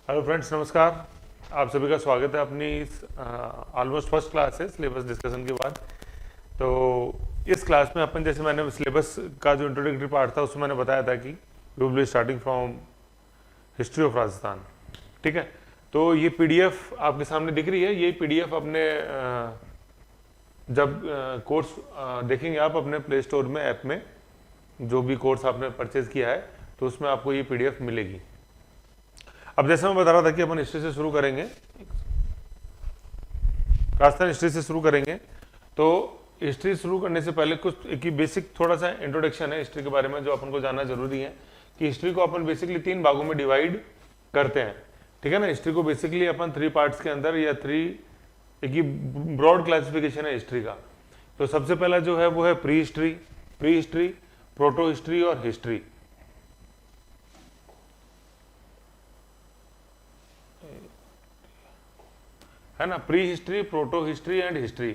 Hello friends, नमस्कार। आप सभी का स्वागत है अपनी इस ऑलमोस्ट फर्स्ट क्लास है सिलेबस डिस्कशन के बाद। तो इस क्लास में अपन, जैसे मैंने सिलेबस का जो इंट्रोडक्टरी पार्ट था उसमें मैंने बताया था कि we will be starting from history of Rajasthan. ठीक है, तो ये पीडीएफ आपके सामने दिख रही है। ये पीडीएफ अपने जब कोर्स देखेंगे आप अपने प्ले स्टोर में, ऐप में, जो भी कोर्स आपने परचेज किया है तो उसमें आपको ये पीडीएफ मिलेगी। अब जैसे मैं बता रहा था कि अपन हिस्ट्री से शुरू करेंगे, राजस्थान हिस्ट्री से शुरू करेंगे। तो हिस्ट्री शुरू करने से पहले कुछ एक बेसिक थोड़ा सा इंट्रोडक्शन है हिस्ट्री के बारे में जो अपन को जानना जरूरी है कि हिस्ट्री को अपन बेसिकली 3 भागों में डिवाइड करते हैं। ठीक है ना, हिस्ट्री को बेसिकली अपन 3 पार्ट्स के अंदर या 3 एक ब्रॉड क्लासिफिकेशन है हिस्ट्री का। तो सबसे पहला जो है वो है प्री हिस्ट्री, प्रोटो हिस्ट्री और हिस्ट्री। है ना, pre history, protohistory and history.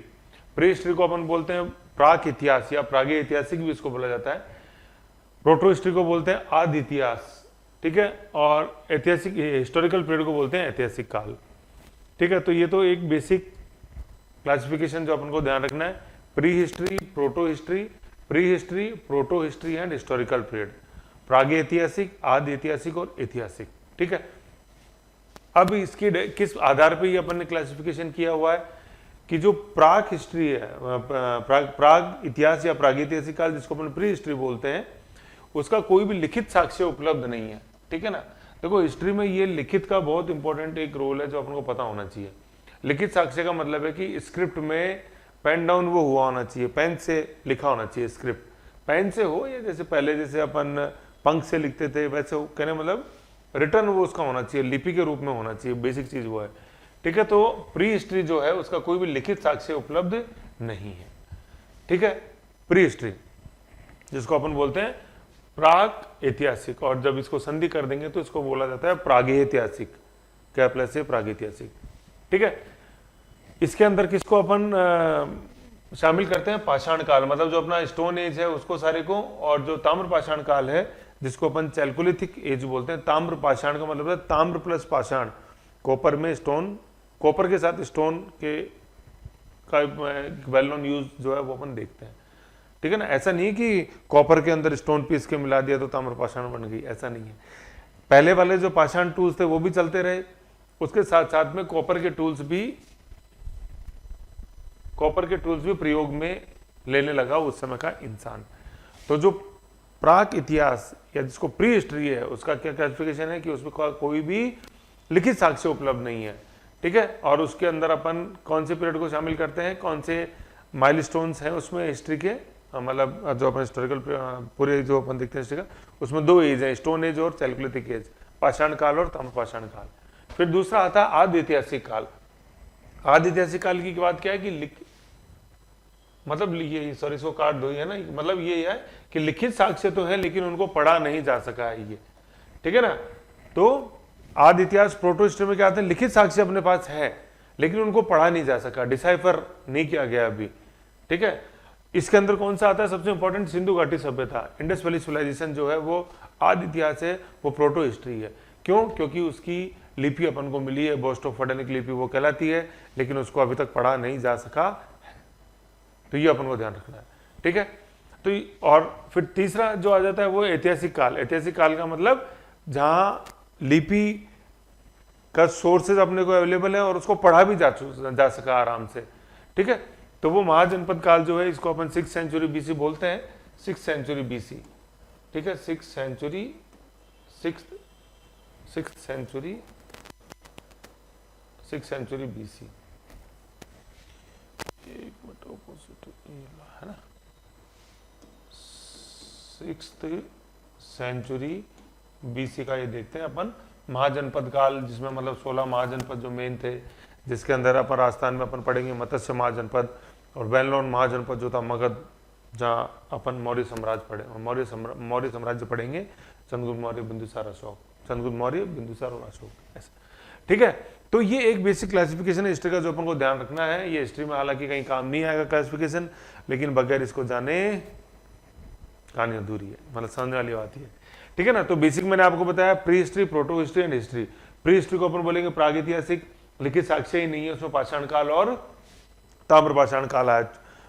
Pre history को अपन बोलते हैं प्राक इतिहास या प्रागे ऐतिहासिक भी इसको बोला जाता है। प्रोटो हिस्ट्री को बोलते हैं आदि इतिहास। ठीक है, और ऐतिहासिक हिस्टोरिकल पीरियड को बोलते हैं ऐतिहासिक काल। ठीक है, तो ये तो एक बेसिक क्लासिफिकेशन जो अपन को ध्यान रखना है। Prehistory, protohistory, prehistory, protohistory and historical period, प्रागे ऐतिहासिक, आदि ऐतिहासिक और ऐतिहासिक। ठीक है, अब इसकी किस आधार पे ये अपन ने क्लासिफिकेशन किया हुआ है कि जो प्राग हिस्ट्री है, प्राग इतिहास या प्रागैतिहासिक काल जिसको अपन प्री हिस्ट्री बोलते हैं, उसका कोई भी लिखित साक्ष्य उपलब्ध नहीं है। ठीक है ना, देखो हिस्ट्री में ये लिखित का बहुत इंपॉर्टेंट एक रोल है जो अपन को पता होना चाहिए। लिखित साक्ष्य का मतलब है कि स्क्रिप्ट में पेन डाउन वो हुआ होना चाहिए, पेन से लिखा होना चाहिए। स्क्रिप्ट पेन से हो या जैसे पहले जैसे अपन पंख से लिखते थे वैसे हो, कहने मतलब रिटर्न वो उसका होना चाहिए, लिपि के रूप में होना चाहिए। बेसिक चीज वो है। ठीक है, तो प्री हिस्ट्री जो है उसका कोई भी लिखित साक्ष्य उपलब्ध नहीं है। ठीक है, प्री हिस्ट्री जिसको अपन बोलते हैं प्राग ऐतिहासिक, और जब इसको संधि कर देंगे तो इसको बोला जाता है प्रागैतिहासिक, क्या प्लस है प्रागैतिहासिक। ठीक है, इसके अंदर किसको अपन शामिल करते हैं, पाषाण काल, मतलब जो अपना स्टोन एज है उसको सारे को, और जो ताम्र पाषाण काल है जिसको अपन चैल्कोलिथिक एज बोलते हैं। ताम्र पाषाण का मतलब है ताम्र प्लस पाषाण, कॉपर में स्टोन, कॉपर के साथ स्टोन के का वेल नोन यूज जो है वो अपन देखते हैं। ठीक है ना, ऐसा नहीं कि कॉपर के अंदर स्टोन पीस के मिला दिया तो ताम्र पाषाण बन गई, ऐसा नहीं है। पहले वाले जो पाषाण टूल्स थे वो भी चलते रहे, उसके साथ साथ में कॉपर के टूल्स भी प्रयोग में लेने लगा उस समय का इंसान। तो जो प्राक इतिहास या जिसको प्री हिस्ट्री है उसका क्या क्लासिफिकेशन है कि उसमें कोई भी लिखित साक्ष्य उपलब्ध नहीं है। ठीक है, और उसके अंदर अपन कौन से पीरियड को शामिल करते हैं, कौन से माइलस्टोन्स हैं उसमें हिस्ट्री के, मतलब जो अपन हिस्टोरिकल पूरे जो अपन देखते हैं हिस्ट्री का, उसमें 2 एज है, स्टोन एज और चैल्कोलिथिक एज, पाषाण काल और ताम्र पाषाण काल। फिर दूसरा आता है आदि ऐतिहासिक काल। आदि ऐतिहासिक काल की बात क्या है कि मतलब ये सॉरी इसको काट दो, है ना, मतलब ये है कि लिखित साक्ष्य तो है लेकिन उनको पढ़ा नहीं जा सका है ये। ठीक है ना, तो आदि इतिहास प्रोटो हिस्ट्री में क्या आते हैं, लिखित साक्ष्य अपने पास है लेकिन उनको पढ़ा नहीं जा सका, डिसाइफर नहीं किया गया अभी। ठीक है, इसके अंदर कौन सा आता है सबसे इंपॉर्टेंट, सिंधु घाटी सभ्यता, इंडस वैली सिविलाइजेशन जो है वो आदि इतिहास है, वो प्रोटो हिस्ट्री है। क्यों, क्योंकि उसकी लिपि अपन को मिली है, बोस्टोफोडेनिक लिपि वो कहलाती है, लेकिन उसको अभी तक पढ़ा नहीं जा सका। तो ये अपन को ध्यान रखना है। ठीक है, तो और फिर तीसरा जो आ जाता है वो ऐतिहासिक काल। ऐतिहासिक काल का मतलब जहां लिपि का सोर्सेज अपने को अवेलेबल है और उसको पढ़ा भी जा सका आराम से। ठीक है, तो वो महाजनपद काल जो है इसको अपन 6th सेंचुरी बीसी बोलते हैं, 6th सेंचुरी बीसी। ठीक है, 6th सेंचुरी बीसी, एक मिनट ऑपोजिट है ना, 6th सेंचुरी बीसी का ये देखते हैं अपन। महाजनपद काल जिसमें मतलब 16 महाजनपद जो मेन थे, जिसके अंदर अपन राजस्थान में अपन पढ़ेंगे मत्स्य महाजनपद, और वेल नोन महाजनपद जो था मगध, जहाँ अपन मौर्य साम्राज्य पढ़े, और मौर्य साम्राज्य पढ़ेंगे चंद्रगुप्त मौर्य, बिंदुसार, अशोक, चंद्रगुप्त मौर्य, बिंदुसार और अशोक, ऐसा। ठीक है, तो ये एक बेसिक क्लासिफिकेशन है हिस्ट्री का जो अपन को ध्यान रखना है। ये हिस्ट्री में हालांकि कहीं काम नहीं आएगा क्लासिफिकेशन, लेकिन बगैर इसको जाने कहानी अधूरी है, मतलब समझने वाली बात है। ठीक है ना, तो बेसिक मैंने आपको बताया pre history, protohistory and history. Pre history को अपन बोलेंगे प्रागैतिहासिक, लिखित साक्ष्य ही नहीं है उसमें, पाषाण काल और ताम्र पाषाण काल है,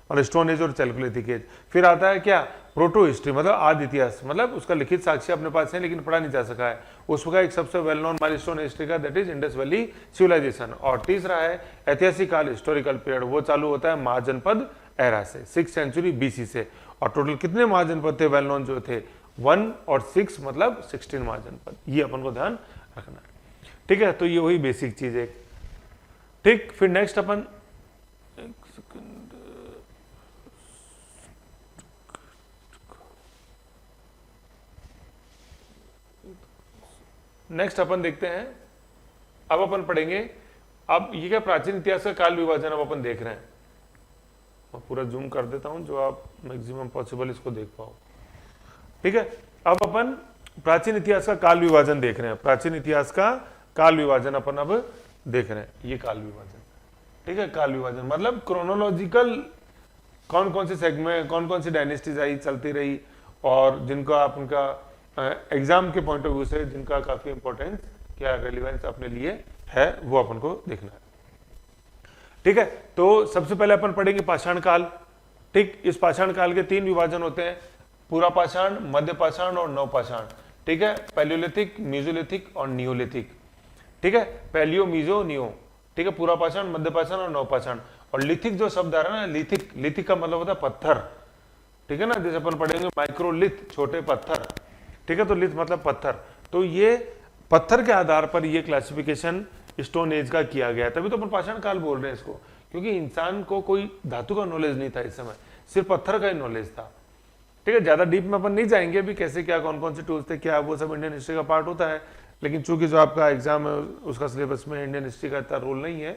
मतलब स्टोन एज और चैल्कोलिथिक एज। फिर आता है क्या, प्रोटो हिस्ट्री, मतलब आदि इतिहास, मतलब उसका लिखित साक्ष्य अपने पास है लेकिन पढ़ा नहीं जा सका है। उसका एक सबसे वेल नोन माइलस्टोन हिस्ट्री का that is Indus valley civilisation. और तीसरा है ऐतिहासिक काल, हिस्टोरिकल पीरियड, वो चालू होता है महाजनपद एरा से, 6th सेंचुरी BC से। और टोटल कितने महाजनपद थे वेल नोन जो थे, 1 और 6, मतलब 16 महाजनपद। ये अपन को ध्यान रखना है, ठीक है। तो ये वही बेसिक चीज है, ठीक। फिर नेक्स्ट अपन देखते हैं, अब अपन पढ़ेंगे, अब ये क्या प्राचीन इतिहास का काल विभाजन अब अपन देख रहे हैं। मैं पूरा जूम कर देता हूं जो आप मैक्सिमम पॉसिबल इसको देख पाओ, ठीक है। अब अपन प्राचीन इतिहास का काल विभाजन देख रहे हैं, प्राचीन इतिहास का काल विभाजन अपन अब देख रहे हैं, ये काल विभाजन, ठीक है। काल विभाजन मतलब क्रोनोलॉजिकल, कौन कौन से सेगमेंट, कौन कौन सी डायनेस्टीज आई, चलती रही, और जिनका उनका एग्जाम के पॉइंट ऑफ व्यू से जिनका काफी इंपॉर्टेंस क्या रेलिवेंस अपने लिए है, वो अपन को देखना है, ठीक है। तो सबसे पहले अपन पढ़ेंगे पाषाण काल, ठीक। इस पाषाण काल के 3 विभाजन होते हैं, पूरा पाषाण, मध्य पाषाण और नव पाषाण, ठीक है। पैलियोलिथिक, मीजोलिथिक और नियोलिथिक, ठीक है। पैलियो, मीजो, नियो, ठीक है। पूरा पाषाण, मध्य पाषाण और नव पाषाण। और लिथिक जो शब्द आ रहा है ना, लिथिक, लिथिक का मतलब होता है पत्थर, ठीक है ना। जैसे अपन पढ़ेंगे माइक्रोलिथ, छोटे पत्थर, ठीक है। तो लिथ मतलब पत्थर, तो ये पत्थर के आधार पर ये क्लासिफिकेशन स्टोन एज का किया गया है। तभी तो अपन पाषाण काल बोल रहे हैं इसको, क्योंकि इंसान को कोई धातु का नॉलेज नहीं था इस समय, सिर्फ पत्थर का ही नॉलेज था, ठीक है। ज्यादा डीप में अपन नहीं जाएंगे अभी, कैसे क्या, कौन कौन से टूल्स थे क्या, वो सब इंडियन हिस्ट्री का पार्ट होता है। लेकिन चूंकि जो आपका एग्जाम है उसका सिलेबस में इंडियन हिस्ट्री का इतना रोल नहीं है,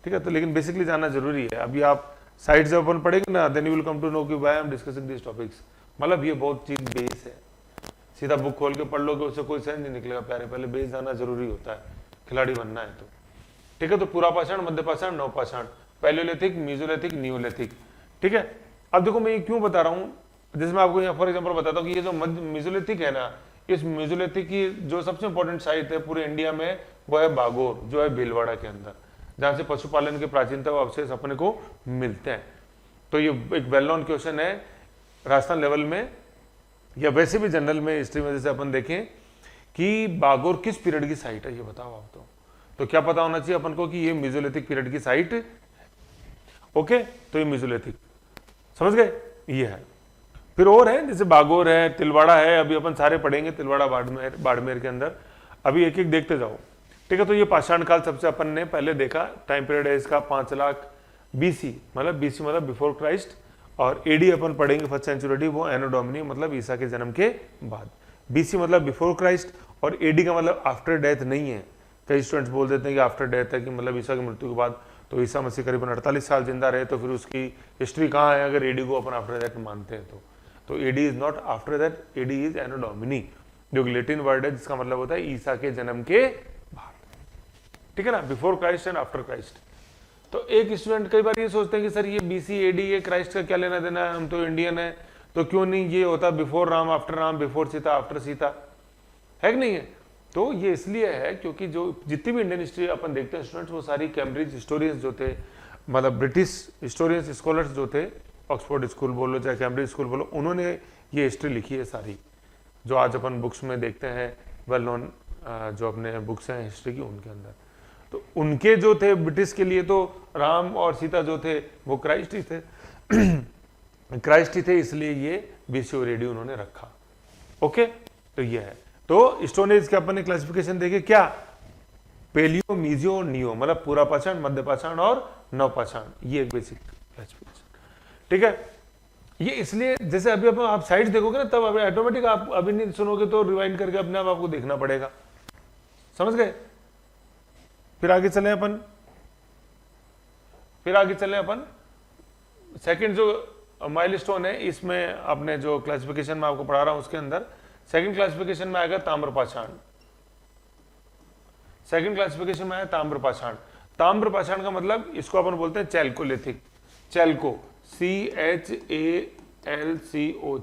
ठीक है। तो लेकिन बेसिकली जानना जरूरी है। अभी आप साइड जब अपन पढ़ेंगे ना, then you will come to know कि why I am discussing this topics, मतलब ये बहुत चीज बेस है। सीधा बुक खोल के पढ़ लोगे उससे कोई सेंस नहीं निकलेगा प्यारे, पहले बेस जाना जरूरी होता है खिलाड़ी बनना है तो, ठीक है। तो पूरा पाषाण, मध्य पाषाण, नव पाषाण, पैलियोलिथिक, मीजोलिथिक, नियोलिथिक, ठीक है। अब देखो मैं ये क्यों बता रहा हूँ, जैसे मैं आपको यहाँ फॉर एग्जाम्पल बताता हूँ कि ये जो मध्य मीजोलिथिक है ना, इस मीजोलिथिक की जो सबसे इंपॉर्टेंट साइट है पूरे इंडिया में वो है बागोर, जो है भीलवाड़ा के अंदर, जहाँ से पशुपालन के प्राचीनतम अवशेष अपने को मिलते हैं। तो ये एक वेल नोन क्वेश्चन है राजस्थान लेवल में या वैसे भी जनरल में हिस्ट्री में, जैसे अपन देखें कि बागोर किस पीरियड की साइट है, ये बताओ आप तो क्या पता होना चाहिए अपन को कि ये मेसोलिथिक पीरियड की साइट है, ओके। तो ये मेसोलिथिक, समझ गए, ये है। फिर और है जैसे बागोर है, तिलवाड़ा है, अभी अपन सारे पढ़ेंगे, तिलवाड़ा, बाड़मेर के अंदर, अभी एक एक देखते जाओ, ठीक है। तो ये पाषाण काल सबसे अपन ने पहले देखा, टाइम पीरियड है इसका 5 लाख BC, मतलब BC मतलब बिफोर क्राइस्ट, और AD अपन पढ़ेंगे 1st सेंचुरी, वो एनो डोमिनी मतलब ईसा के जन्म के बाद। BC मतलब बिफोर क्राइस्ट और AD का मतलब आफ्टर डेथ नहीं है। कई स्टूडेंट्स बोल देते हैं कि आफ्टर डेथ है, कि मतलब ईसा की मृत्यु के बाद, तो ईसा मसीह करीबन 48 साल जिंदा रहे, तो फिर उसकी हिस्ट्री कहाँ है अगर AD को अपन आफ्टर डेथ मानते हैं तो AD is not after death, AD is anno domini, जो लैटिन वर्ड है जिसका मतलब होता है ईसा के जन्म के बाद, ठीक है ना, before Christ and after Christ. तो एक स्टूडेंट कई बार ये सोचते हैं कि सर ये BC AD ये क्राइस्ट का क्या लेना देना है, हम तो इंडियन है, तो क्यों नहीं ये होता before Ram after Ram, before Sita after Sita, है कि नहीं है। तो ये इसलिए है क्योंकि जो जितनी भी इंडियन हिस्ट्री अपन देखते हैं स्टूडेंट्स, वो सारी कैम्ब्रिज हिस्टोरियंस जो थे, मतलब ब्रिटिश हिस्टोरियंस स्कॉलर्स जो थे, ऑक्सफोर्ड स्कूल बोलो चाहे कैम्ब्रिज स्कूल बोलो, उन्होंने ये हिस्ट्री लिखी है सारी, जो आज अपन बुक्स में देखते हैं, वेल नोन जो अपने बुक्स हैं हिस्ट्री की उनके अंदर। तो उनके जो थे ब्रिटिश के लिए तो राम और सीता जो थे वो क्राइस्ट ही थे क्राइस्ट ही थे, इसलिए ये BC और AD उन्होंने रखा, ओके। तो ये है। तो स्टोन एज के अपन ने क्लासिफिकेशन देखे क्या, पेलियो, मीजियो, नियो, मतलब पूरा पाषाण, मध्य पाषाण और नव पाषाण, ये एक बेसिक क्लासिफिकेशन, ठीक है। ये इसलिए जैसे अभी आप साइड्स देखोगे ना, तब ऑटोमेटिक आप अभी नहीं सुनोगे तो रिवाइंड करके अपने आप आपको देखना पड़ेगा, समझ गए। फिर आगे चले अपन, सेकंड जो माइलस्टोन है इसमें अपने जो क्लासिफिकेशन में आपको पढ़ा रहा हूं उसके अंदर सेकंड क्लासिफिकेशन में आएगा ताम्रपाषाण। सेकंड क्लासिफिकेशन में आया ताम्रपाषाण। ताम्रपाषाण का मतलब इसको अपन बोलते हैं chalcolithic, chalco CHALCO,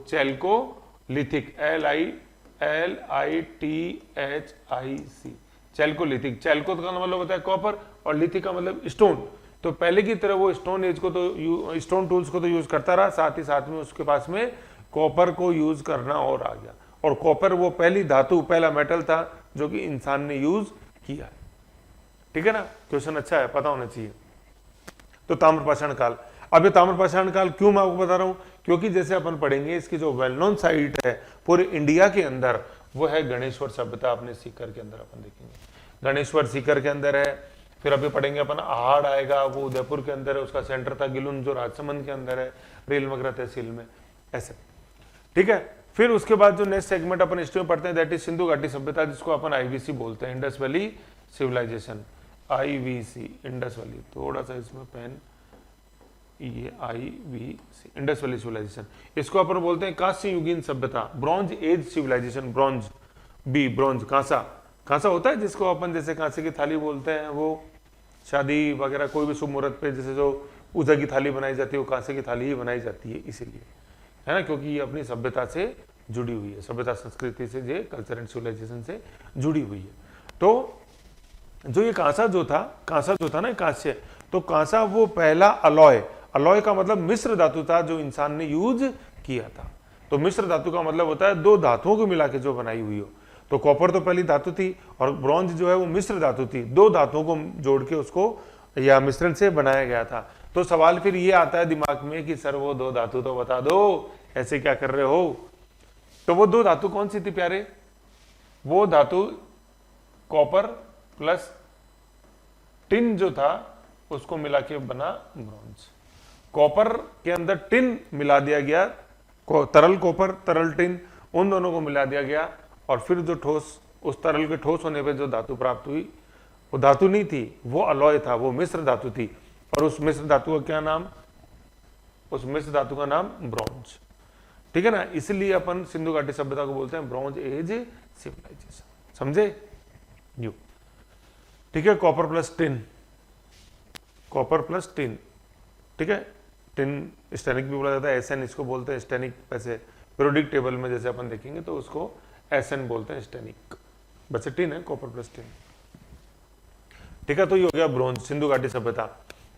chalcolithic LILITHIC, chalcolithic, chalco का मतलब होता है कॉपर और लिथिक का मतलब स्टोन। तो पहले की तरह वो स्टोन एज को तो स्टोन टूल्स को तो यूज करता रहा, साथ ही साथ में उसके पास में कॉपर को यूज करना और आ गया। और कॉपर वो पहली धातु, पहला मेटल था जो कि इंसान ने यूज किया। ठीक है ना, क्वेश्चन अच्छा है, पता होना चाहिए। तो ताम्रपाषाण काल, अब ये ताम्रपाषाण काल क्यों मैं आपको बता रहा हूं, क्योंकि जैसे अपन पढ़ेंगे इसकी जो वेल नोन साइट है पूरे इंडिया के अंदर वो है गणेश्वर सभ्यता, अपने सीकर के अंदर अपन देखेंगे। गणेश्वर सीकर के अंदर है। फिर अभी पढ़ेंगे अपन आहड़ आएगा, वो उदयपुर के अंदर है, उसका सेंटर था गिलुन जो राजसमंद के अंदर है, रेल मगरा तहसील में, ऐसे। ठीक है, फिर उसके बाद जो नेक्स्ट सेगमेंट अपन हिस्ट्री में पढ़ते हैं दैट इज सिंधु घाटी सभ्यता, जिसको अपन आईवीसी बोलते हैं, Indus valley civilisation, IVC, Indus valley. थोड़ा सा इसमें पेन, ये आईवीसी, इंडस वैली सिविलाइजेशन। इसको अपन बोलते हैं कांस्य युगीन सभ्यता, bronze age civilisation, bronze B, bronze, कांसा, कांसा होता है जिसको अपन जैसे कांसे की थाली बोलते हैं, वो शादी वगैरह कोई भी शुभ मुहूर्त पे जैसे जो पूजा की थाली बनाई जाती है वो कांसे की थाली ही बनाई जाती है, इसीलिए, है ना, क्योंकि ये अपनी सभ्यता से जुड़ी हुई है, सभ्यता संस्कृति से, ये कल्चर एंड सिविलाइजेशन से जुड़ी हुई है। तो जो ये कांसा जो था ना कांस्य, तो कांसा वो पहला अलॉय, अलॉय का मतलब मिश्र धातु था जो इंसान ने यूज किया था। तो मिश्र धातु का मतलब होता है दो धातुओं को मिला के जो बनाई हुई हो। तो कॉपर तो पहली धातु थी और ब्रॉन्ज जो है वो मिश्र धातु थी, दो धातुओं को जोड़ के उसको या मिश्रण से बनाया गया था। तो सवाल फिर ये आता है दिमाग में कि सर वो दो धातु तो बता दो, ऐसे क्या कर रहे हो। तो वो दो धातु कौन सी थी प्यारे, वो धातु कॉपर प्लस टिन जो था उसको मिला के बना ब्रॉन्ज। कॉपर के अंदर टिन मिला दिया गया, तरल कॉपर तरल टिन, उन दोनों को मिला दिया गया और फिर जो ठोस, उस तरल के ठोस होने पे जो धातु प्राप्त हुई वो धातु नहीं थी, वो अलॉय था, वो मिश्र धातु थी। और उस मिश्र धातु का क्या नाम, उस मिश्र धातु का नाम ब्रॉन्ज। ठीक है ना, इसलिए अपन सिंधु घाटी सभ्यता को बोलते हैं ब्रॉन्ज एज सिविलाइजेशन, समझे यू। ठीक है, copper plus tin, copper plus tin, ठीक है, टिन स्टेनिक भी बोला जाता है, एसएन इसको बोलते हैं स्टेनिक, वैसे पीरियोडिक टेबल में जैसे अपन देखेंगे तो उसको एसएन बोलते हैं स्टेनिक, वैसे टिन है, कॉपर प्लस टिन। ठीक है, तो ये हो गया ब्रोंज, सिंधु घाटी सभ्यता।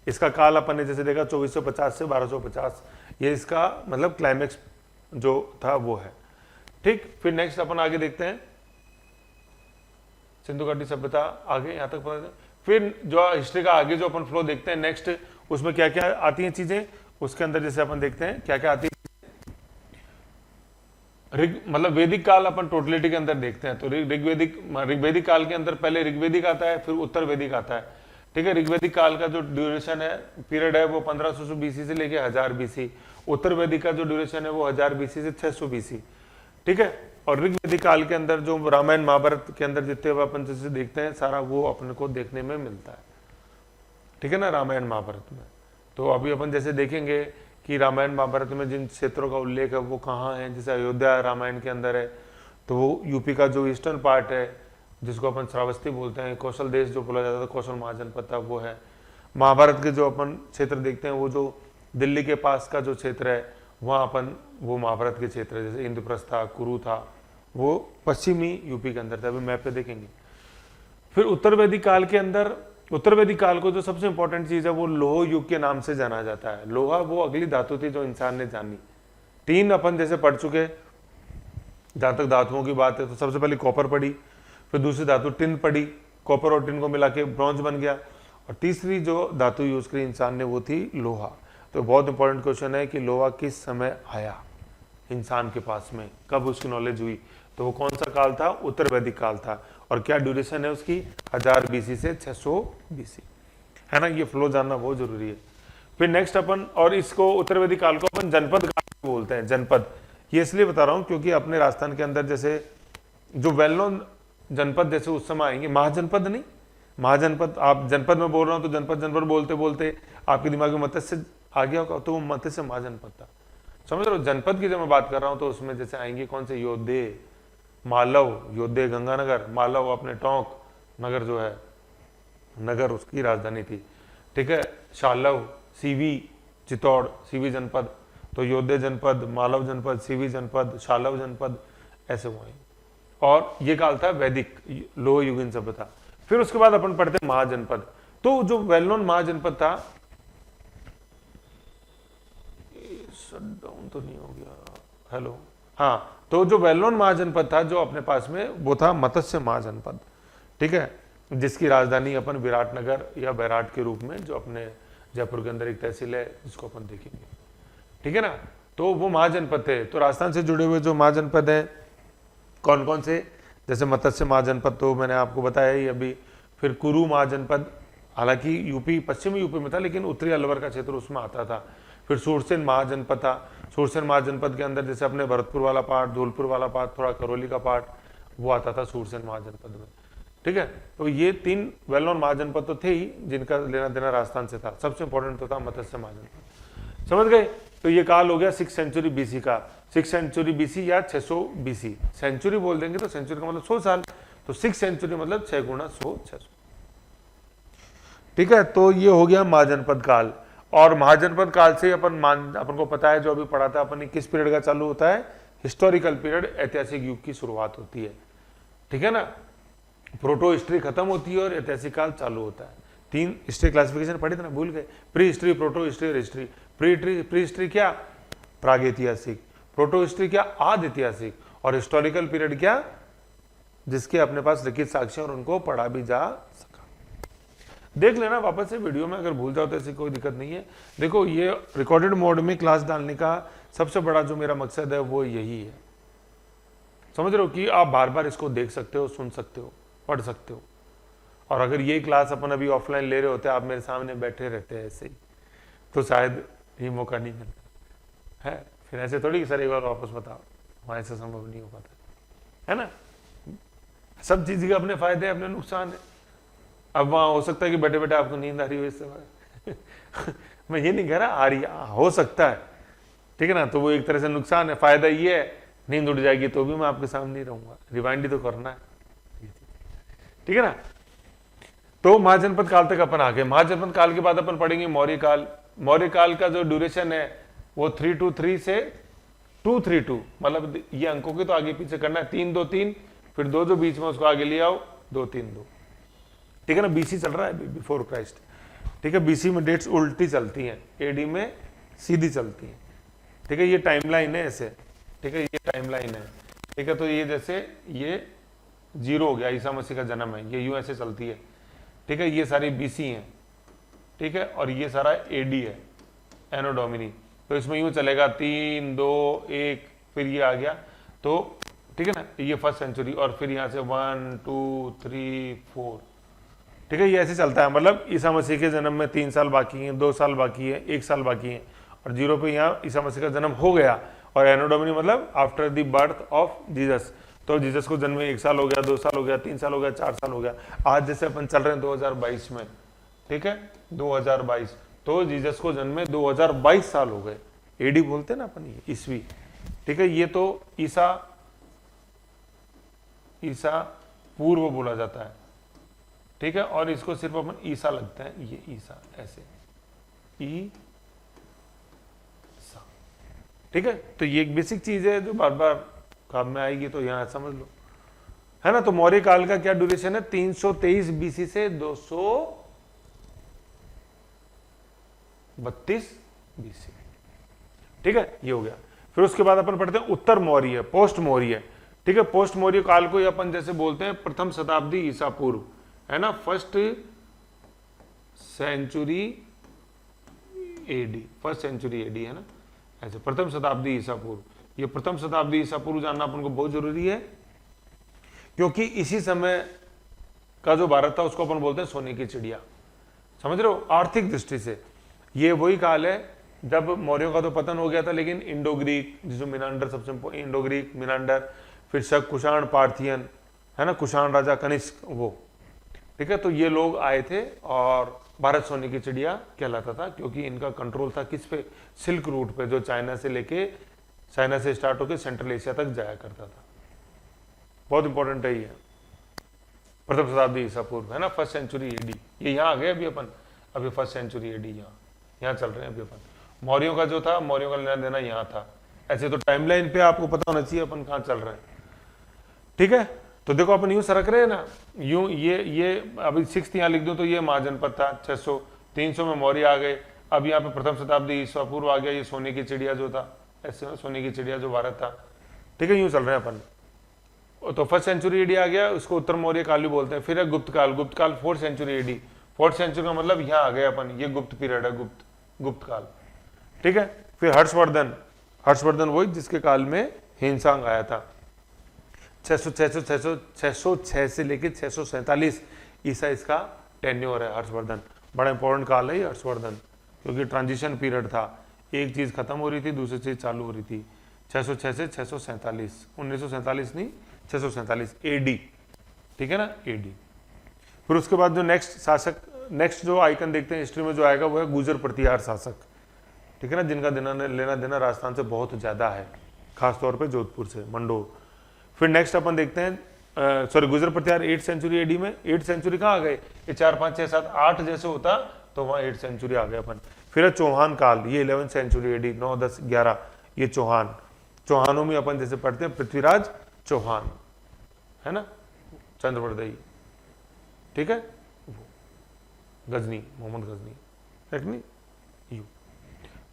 इसका काल अपन ने जैसे देखा 2450 से 1250, ये इसका मतलब क्लाइमेक्स जो था वो है। ठीक, फिर नेक्स्ट अपन आगे देखते हैं सिंधु घाटी सभ्यता, आगे यहां तक पता। फिर जो हिस्ट्री का आगे जो अपन फ्लो देखते हैं नेक्स्ट, उसमें क्या क्या आती हैं चीजें, उसके अंदर जैसे अपन देखते हैं क्या क्या आती है। मतलब वैदिक काल अपन टोटलिटी के अंदर देखते हैं, तो ऋग्वेदिक काल के अंदर पहले ऋग्वेदिक आता है, फिर उत्तर वैदिक आता है। ठीक है, ऋग्वेदिक काल का जो ड्यूरेशन है, पीरियड है, वो 1500 बीसी से लेके 1000 बीसी। उत्तर वैदिक का जो ड्यूरेशन है वो 1000 बीसी से 600 बीसी। ठीक है, और ऋग्वेदिक काल के अंदर जो रामायण महाभारत के अंदर जितने अपन जैसे देखते हैं सारा वो अपने को देखने में मिलता है। ठीक है ना, रामायण महाभारत में। तो अभी अपन जैसे देखेंगे कि रामायण महाभारत में जिन क्षेत्रों का उल्लेख है वो कहाँ है, जैसे अयोध्या रामायण के अंदर है, तो वो यूपी का जो ईस्टर्न पार्ट है जिसको अपन श्रावस्ती बोलते हैं, कौशल देश जो बोला जाता था, कौशल महाजनपद था वो है। महाभारत के जो अपन क्षेत्र देखते हैं वो जो दिल्ली के पास का जो क्षेत्र है वहाँ अपन वो महाभारत के क्षेत्र है, जैसे इंद्रप्रस्थ था, कुरु था, वो पश्चिमी यूपी के अंदर था, अभी मैप पे देखेंगे। फिर उत्तर वैदिक काल के अंदर, उत्तर वैदिक काल को जो सबसे इंपॉर्टेंट चीज है वो लोह युग के नाम से जाना जाता है। लोहा वो अगली धातु थी जो इंसान ने जानी। तीन अपन जैसे पढ़ चुके, जहां तक धातुओं की बात है तो सबसे पहले कॉपर पड़ी, फिर दूसरी धातु टिन पड़ी, कॉपर और टिन को मिला के ब्रॉन्ज बन गया, और तीसरी जो धातु यूज करी इंसान ने वो थी लोहा। तो बहुत इंपॉर्टेंट क्वेश्चन है कि लोहा किस समय आया इंसान के पास में, कब उसकी नॉलेज हुई, तो वो कौन सा काल था, उत्तर वैदिक काल था। और क्या ड्यूरेशन है उसकी, 1000 बीसी से 600 बीसी, है ना, ये फ्लो जानना बहुत जरूरी है। फिर नेक्स्ट अपन, और इसको उत्तर वैदिक काल को अपन जनपद काल बोलते हैं। जनपद ये इसलिए बता रहा हूं क्योंकि अपने राजस्थान के अंदर जैसे जो वेल नोन जनपद जैसे उस समय आएंगे, महाजनपद नहीं, महाजनपद, आप जनपद में बोल रहा हूँ तो जनपद जनपद बोलते बोलते आपके दिमाग में मत्स्य आ गया होगा, तो वो मत्स्य महाजनपद था, समझ रहे हो। जनपद की जब मैं बात कर रहा हूँ तो उसमें जैसे आएंगे कौन से, योद्धे, मालव, योद्धे गंगानगर, मालव अपने टोंक नगर जो है, नगर उसकी राजधानी थी। ठीक है, शालव, सीवी, चित्तौड़, सीवी जनपद, तो योद्धे जनपद, मालव जनपद, सीवी जनपद, शालव जनपद, ऐसे हुए। और ये काल था वैदिक लोह युगीन सभ्यता। फिर उसके बाद अपन पढ़ते हैं महाजनपद। तो जो वेल नोन महाजनपद था, शट डाउन तो नहीं हो गया, हेलो, हाँ, तो जो वेल नोन महाजनपद था जो अपने पास में, वो था मत्स्य महाजनपद, ठीक है, जिसकी राजधानी अपन विराटनगर या बैराट के रूप में, जो अपने जयपुर के अंदर एक तहसील है, जिसको अपन देखेंगे, ठीक है ना। तो वो महाजनपद थे। तो राजस्थान से जुड़े हुए जो महाजनपद है कौन कौन से, जैसे मत्स्य महाजनपद तो मैंने आपको बताया ही अभी, फिर कुरु महाजनपद, हालांकि यूपी, पश्चिमी यूपी में था, लेकिन उत्तरी अलवर का क्षेत्र उसमें आता था। फिर सूरसेन महाजनपद था। सूरसेन महाजनपद के अंदर जैसे अपने भरतपुर वाला पार्ट, धौलपुर वाला पार्ट, थोड़ा करौली का पार्ट, वो आता था सूरसेन महाजनपद में, ठीक है। तो ये 3 वेल नोन महाजनपद तो थे ही, जिनका लेना देना राजस्थान से था। सबसे इंपॉर्टेंट तो था मत्स्य महाजनपद, समझ गए। तो ये काल हो गया 6th सेंचुरी बीसी का, 6th सेंचुरी बीसी या 600 बीसी। सेंचुरी बोल देंगे तो सेंचुरी का मतलब 100 साल, तो 6th सेंचुरी मतलब 6 गुणा 100, 600, ठीक है। तो ये हो गया महाजनपद काल। और महाजनपद काल से अपन को पता है, जो अभी पढ़ा था अपन, किस पीरियड का चालू होता है, हिस्टोरिकल पीरियड, ऐतिहासिक युग की शुरुआत होती है, ठीक है ना। प्रोटो हिस्ट्री खत्म होती है और ऐतिहासिक काल चालू होता है। 3 हिस्ट्री क्लासिफिकेशन पढ़े थे ना, भूल गए, प्री हिस्ट्री, प्रोटो हिस्ट्री और हिस्ट्री। प्री हिस्ट्री क्या, प्रागैतिहासिक, प्रोटो हिस्ट्री क्या, आद ऐतिहासिक, और हिस्टोरिकल पीरियड क्या, जिसके अपने पास लिखित साक्ष्य और उनको पढ़ा भी जा सका। देख लेना वापस से वीडियो में, अगर भूल जाओ तो ऐसी कोई दिक्कत नहीं है। देखो, ये रिकॉर्डेड मोड में क्लास डालने का सबसे बड़ा जो मेरा मकसद है वो यही है, समझ रहे हो, कि आप बार बार इसको देख सकते हो, सुन सकते हो, पढ़ सकते हो। और अगर ये क्लास अपन अभी ऑफलाइन ले रहे होते, आप मेरे सामने बैठे रहते हैं ऐसे ही, तो शायद ये मौका नहीं मिलता है। फिर ऐसे थोड़ी सर एक बार वापस बताओ, वहां ऐसा संभव नहीं हो पाता है ना। सब चीज के अपने फायदे हैं, अपने नुकसान है। अब वहां हो सकता है कि बैठे बैठे आपको नींद आ रही हो इस समय मैं ये नहीं कह रहा आ रही, हो सकता है, ठीक है ना। तो वो एक तरह से नुकसान है। फायदा ये है, नींद उड़ जाएगी तो भी मैं आपके सामने ही रहूंगा, रिवाइंड ही तो करना है, ठीक है ना। तो महाजनपद काल तक अपन आ गए। महाजनपद काल के बाद अपन पढ़ेंगे मौर्य काल। मौर्य काल का जो ड्यूरेशन है वो 323 से 232, मतलब ये अंकों के तो आगे पीछे करना है, 3 2 3, फिर 2 जो बीच में उसको आगे ले आओ, 2 3 2, ठीक है ना। बीसी चल रहा है, बिफोर क्राइस्ट, ठीक है। बीसी में डेट्स उल्टी चलती हैं, एडी में सीधी चलती हैं, ठीक है। ये टाइमलाइन है ऐसे, ठीक है, ये टाइमलाइन है, ठीक है। तो ये जैसे ये 0 हो गया, ईसा मसीह का जन्म है, ये यूं ऐसे चलती है, ठीक है। ये सारी बीसी हैं, ठीक है, और ये सारा एडी है, एनो डोमिनी। तो इसमें यूं चलेगा 3 2 1, फिर ये आ गया, तो ठीक है ना, ये 1st सेंचुरी, और फिर यहाँ से 1 2 3 4, ठीक है, ये ऐसे चलता है। मतलब ईसा मसीह के जन्म में 3 साल बाकी हैं, 2 साल बाकी है, 1 साल बाकी है, और 0 पे यहाँ ईसा मसीह का जन्म हो गया। और एनो डोमिनी मतलब after the birth of Jesus, तो जीसस को जन्म 1 साल हो गया, 2 साल हो गया, 3 साल हो गया, 4 साल हो गया। आज जैसे अपन चल रहे हैं 2022 में, ठीक है, 2022, तो जीसस को जन्मे 2022 साल हो गए। एडी बोलते हैं ना अपन, ये ईस्वी, ठीक है। ये तो ईसा पूर्व बोला जाता है, ठीक है। और इसको सिर्फ अपन ईसा लगता है, ये ईसा ऐसे ईसा, ठीक है। तो ये एक बेसिक चीज है जो बार बार काम में आएगी, तो यहां समझ लो, है ना। तो मौर्य काल का क्या ड्यूरेशन है, 323 बीसी से 232 बीसी, ठीक है, ये हो गया। फिर उसके बाद अपन पढ़ते हैं उत्तर मौर्य, पोस्ट मौर्य, ठीक है। पोस्ट मौर्य काल को अपन जैसे बोलते हैं प्रथम शताब्दी ईसा पूर्व, है ना, 1st century AD, 1st century AD, है ना, ऐसे प्रथम शताब्दी ईसा पूर्व। ये प्रथम शताब्दी ईसा पूर्व जानना अपन को बहुत जरूरी है, क्योंकि इसी समय का जो भारत था उसको अपन बोलते हैं सोने की चिड़िया, समझ रहे हो। आर्थिक दृष्टि से ये वही काल है जब मौर्यों का तो पतन हो गया था, लेकिन इंडो ग्रीक, जो मिनांडर, सबसे इंडो ग्रीक, मिनांडर, फिर शक, कुषाण, पार्थियन, है ना, कुषाण राजा कनिष्क, वो, ठीक है। तो ये लोग आए थे और भारत सोने की चिड़िया कहलाता था, क्योंकि इनका कंट्रोल था किस पे, सिल्क रूट पे, जो चाइना से स्टार्ट होकर सेंट्रल एशिया तक जाया करता था। बहुत इंपॉर्टेंट है ये, प्रथम शताब्दी ईसा पूर्व, है ना, 1st सेंचुरी एडी। ये यहाँ आ गए अभी अपन, अभी 1st सेंचुरी एडी यहाँ चल रहे हैं अभी अपन। मौर्यों का जो था, मौर्यों का लेना देना यहाँ था। ऐसे तो टाइमलाइन पे आपको पता होना चाहिए अपन कहाँ चल रहे हैं, ठीक है। तो देखो अपन यूं सरक रहे हैं ना, यूं ये अभी 6 यहाँ लिख दूं तो ये महाजनपद था 600, 300 में मौर्य आ गए, अब यहाँ पे प्रथम शताब्दी ईसा पूर्व आ गया, ये सोने की चिड़िया जो था, ऐसे सोने की चिड़िया जो भारत था, ठीक है, यूं चल रहे हैं अपन। तो फर्स्ट सेंचुरी एडी आ गया, उसको उत्तर मौर्य काल भी बोलते हैं। फिर है गुप्त काल, गुप्त काल 4th century AD, 4th century का मतलब यहाँ आ गए अपन, ये गुप्त पीरियड है, गुप्त काल, ठीक है। फिर हर्षवर्धन वही जिसके काल में हिंसांग आया था। 606 से लेकर 647 ईसा इसका टेन्योर है हर्षवर्धन। बड़ा इंपॉर्टेंट काल है ये हर्षवर्धन, क्योंकि ट्रांजिशन पीरियड था, एक चीज खत्म हो रही थी, दूसरी चीज चालू हो रही थी। 606 से 647, 1947 नहीं, 647 एडी, ठीक है ना, एडी। फिर उसके बाद जो नेक्स्ट जो आइकन देखते हैं हिस्ट्री में जो आएगा वो है गुर्जर प्रतिहार शासक, ठीक है ना, जिनका लेना देना राजस्थान से बहुत ज्यादा है, खासतौर पे जोधपुर से, मंडोर। फिर नेक्स्ट अपन देखते हैं गुर्जर प्रतिहार 8th सेंचुरी एडी में। 8th सेंचुरी कहाँ आ गए, ये 4, 5, 6, 7, 8 जैसे होता तो वहाँ 8th सेंचुरी आ गए अपन। फिर है चौहान काल, ये 11th सेंचुरी एडी, 9, 10, 11, ये चौहानों में अपन जैसे पढ़ते हैं पृथ्वीराज चौहान, है ना, चंद्रवर्दई, ठीक है, गजनी, मोहम्मद गजनी, है कि नहीं, यू,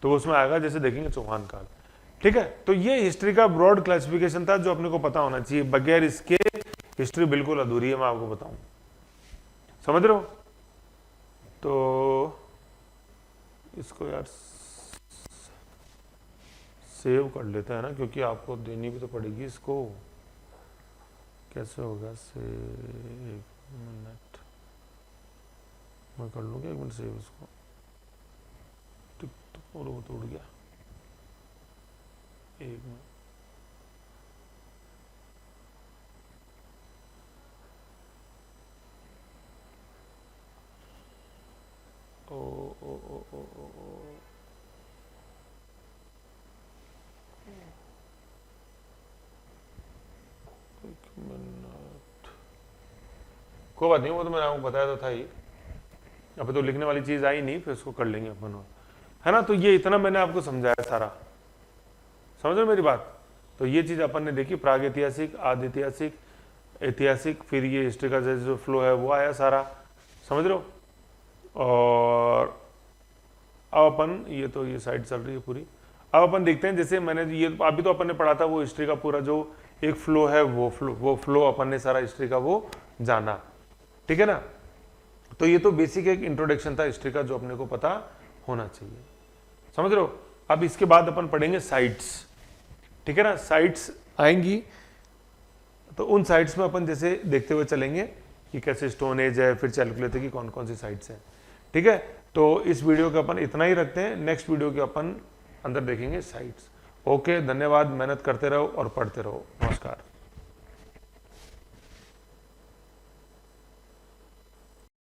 तो उसमें आएगा जैसे देखेंगे चौहान काल, ठीक है। तो ये हिस्ट्री का ब्रॉड क्लासिफिकेशन था जो अपने को पता होना चाहिए, बगैर इसके हिस्ट्री बिल्कुल अधूरी है, मैं आपको बताऊं, समझ रहे हो। तो इसको यार सेव कर लेते हैं ना, क्योंकि आपको देनी भी तो पड़ेगी इसको, कैसे होगा सेव, 1 मिनट मैं कर लूँगा, 1 मिनट सेव इसको, और वो तो उड़ गया, 1 मिनट, ओ ओ ओ ओ ओ कोई बात नहीं, वो तो मैंने आपको बताया तो था ही, अब तो लिखने वाली चीज आई नहीं, फिर उसको कर लेंगे अपन, है ना। तो ये इतना मैंने आपको समझाया सारा, समझ रहे मेरी बात। तो ये चीज अपन ने देखी, प्राग ऐतिहासिक, आदि ऐतिहासिक, ऐतिहासिक, फिर ये हिस्ट्री का जो फ्लो है वो आया सारा, समझ रहे हो। और अब अपन ये साइड चल रही है पूरी, अब अपन देखते हैं, जैसे मैंने ये अभी तो अपन ने पढ़ा था वो हिस्ट्री का पूरा जो एक फ्लो है, वो फ्लो अपन ने सारा हिस्ट्री का वो जाना, ठीक है ना। तो ये तो बेसिक एक इंट्रोडक्शन था हिस्ट्री का जो अपने को पता होना चाहिए, समझ रहे हो। अब इसके बाद अपन पढ़ेंगे साइट्स, ठीक है ना, साइट्स आएंगी, तो उन साइट्स में अपन जैसे देखते हुए चलेंगे कि कैसे स्टोन एज है, फिर चल लेते कि कौन कौन सी साइट्स हैं, ठीक है। तो इस वीडियो के अपन इतना ही रखते हैं, नेक्स्ट वीडियो के अपन अंदर देखेंगे साइट्स। ओके, धन्यवाद, मेहनत करते रहो और पढ़ते रहो, नमस्कार।